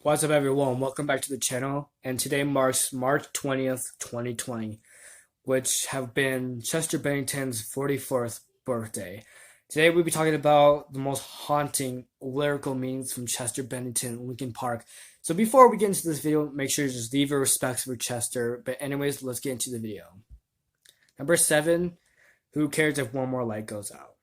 What's up, everyone? Welcome back to the channel. And today marks March 20th, 2020, which have been Chester Bennington's 44th birthday. Today we'll be talking about the most haunting lyrical meanings from Chester Bennington, Linkin Park. So before we get into this video, make sure to just leave your respects for Chester. But anyways, let's get into the video. Number 7, who cares if one more light goes out?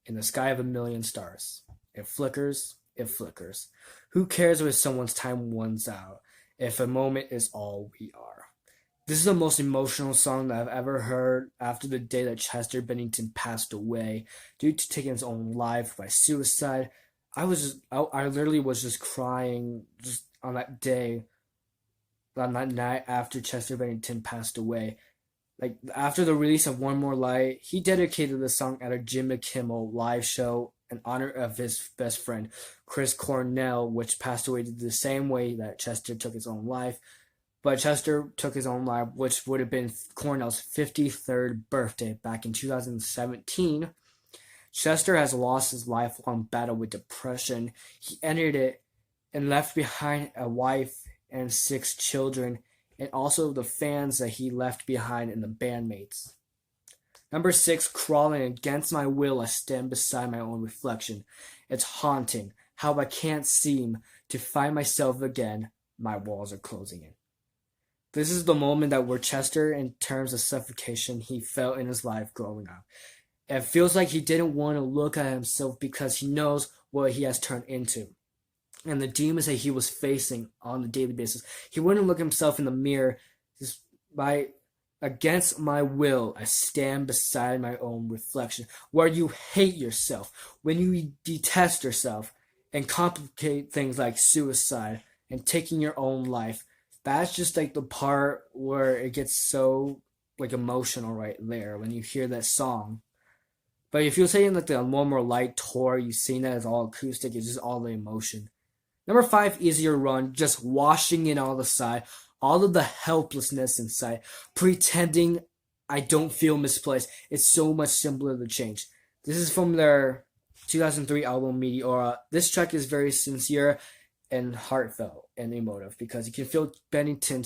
In the sky of a million stars. It flickers, it flickers. Who cares if someone's time runs out, if a moment is all we are? This is the most emotional song that I've ever heard after the day that Chester Bennington passed away due to taking his own life by suicide. I literally was just crying just on that day, on that night after Chester Bennington passed away. Like after the release of One More Light, he dedicated the song at a Jimmy Kimmel live show in honor of his best friend, Chris Cornell, which passed away the same way that Chester took his own life. But Chester took his own life, which would have been Cornell's 53rd birthday back in 2017. Chester has lost his lifelong battle with depression. He entered it and left behind a wife and 6 children, and also the fans that he left behind and the bandmates. Number 6, crawling against my will, I stand beside my own reflection. It's haunting how I can't seem to find myself again. My walls are closing in. This is the moment that where Chester, in terms of suffocation he felt in his life growing up. It feels like he didn't want to look at himself because he knows what he has turned into and the demons that he was facing on a daily basis. He wouldn't look himself in the mirror. Just by against my will, I stand beside my own reflection. Where you hate yourself, when you detest yourself, and complicate things like suicide and taking your own life. That's just like the part where it gets so like emotional right there when you hear that song. But if you're saying like the One More Light tour, you've seen that as all acoustic, it's just all the emotion. Number 5, easier run, just washing in all the side, all of the helplessness inside, pretending I don't feel misplaced. It's so much simpler to change. This is from their 2003 album Meteora. This track is very sincere and heartfelt and emotive because you can feel Bennington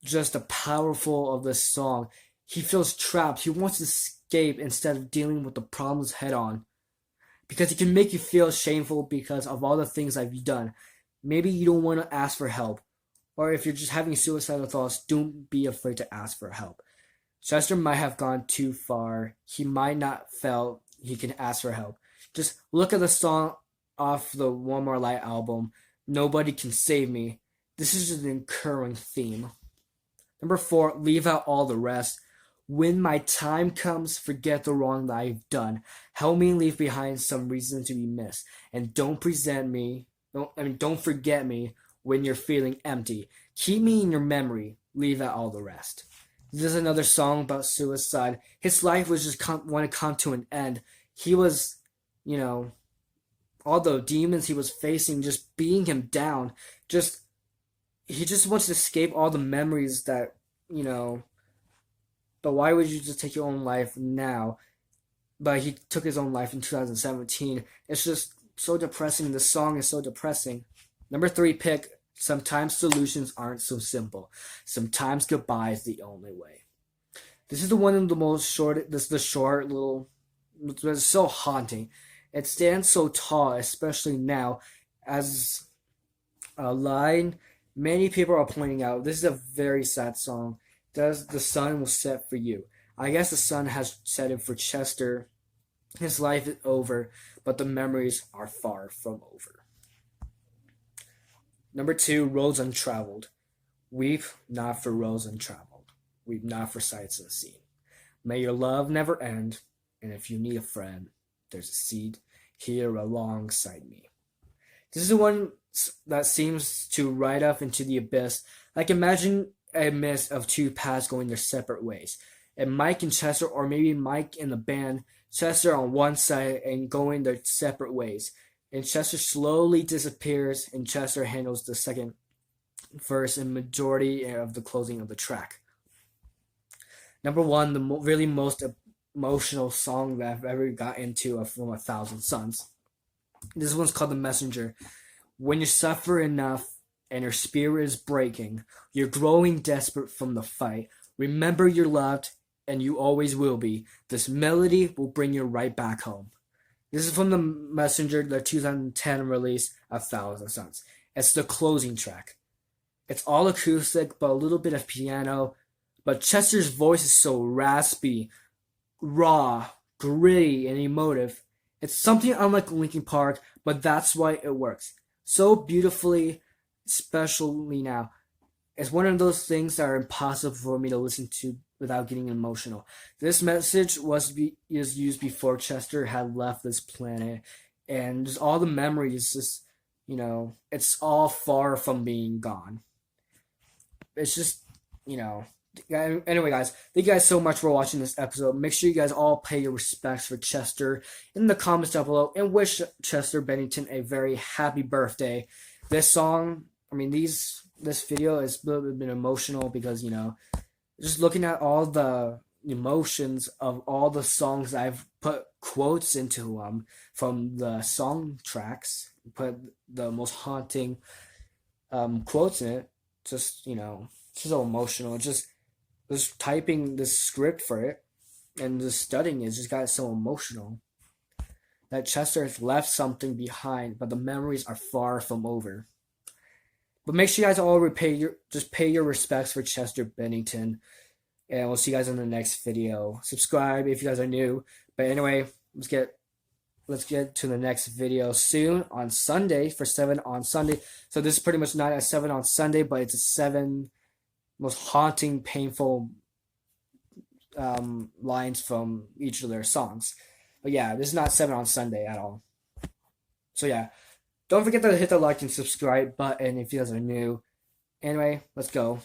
just the powerful of this song. He feels trapped. He wants to escape instead of dealing with the problems head on. Because it can make you feel shameful because of all the things that you've done. Maybe you don't want to ask for help. Or if you're just having suicidal thoughts, don't be afraid to ask for help. Chester might have gone too far. He might not felt he can ask for help. Just look at the song off the One More Light album, Nobody Can Save Me. This is an recurring theme. Number 4, leave out all the rest. When my time comes, forget the wrong that I've done. Help me leave behind some reason to be missed. And don't forget me when you're feeling empty. Keep me in your memory. Leave out all the rest. This is another song about suicide. His life was just want to come to an end. He was, all the demons he was facing just beating him down. He just wants to escape all the memories that, but why would you just take your own life now? But he took his own life in 2017. It's just so depressing. The song is so depressing. Number 3 pick, sometimes solutions aren't so simple. Sometimes goodbye is the only way. This is the one of the most short, this is the short little, it's so haunting. It stands so tall, especially now, as a line many people are pointing out. This is a very sad song. Does the sun will set for you? I guess the sun has set it for Chester. His life is over, but the memories are far from over. Number 2, roads untraveled. Weep not for roads untraveled. Weep not for sights unseen. May your love never end, and if you need a friend, there's a seat here alongside me. This is the one that seems to ride off into the abyss. Like imagine a mist of 2 paths going their separate ways. And Mike and Chester, or maybe Mike and the band, Chester on one side and going their separate ways. And Chester slowly disappears, and Chester handles the second verse and majority of the closing of the track. Number 1, the really most emotional song that I've ever got into from 1,000 Suns. This one's called The Messenger. When you suffer enough and your spirit is breaking. You're growing desperate from the fight. Remember you're loved, and you always will be. This melody will bring you right back home. This is from the Messenger, the 2010 release, A Thousand Suns. It's the closing track. It's all acoustic, but a little bit of piano. But Chester's voice is so raspy, raw, gritty, and emotive. It's something unlike Linkin Park, but that's why it works so beautifully, especially now. It's one of those things that are impossible for me to listen to without getting emotional. This message was used before Chester had left this planet, and just all the memories, just it's all far from being gone. It's just you know. Anyway, guys, thank you guys so much for watching this episode. Make sure you guys all pay your respects for Chester in the comments down below and wish Chester Bennington a very happy birthday. This song, this video is a little bit emotional because, just looking at all the emotions of all the songs I've put quotes into from the song tracks, put the most haunting quotes in it. Just, it's so emotional. Just typing the script for it and just studying it just got so emotional that Chester has left something behind, but the memories are far from over. But make sure you guys all pay your respects for Chester Bennington, and we'll see you guys in the next video. Subscribe if you guys are new. But anyway, let's get to the next video soon on Sunday for 7 on Sunday. So this is pretty much not a 7 on Sunday, but it's a 7 most haunting, painful lines from each of their songs. But yeah, this is not 7 on Sunday at all. So yeah, don't forget to hit the like and subscribe button if you guys are new. Anyway, let's go.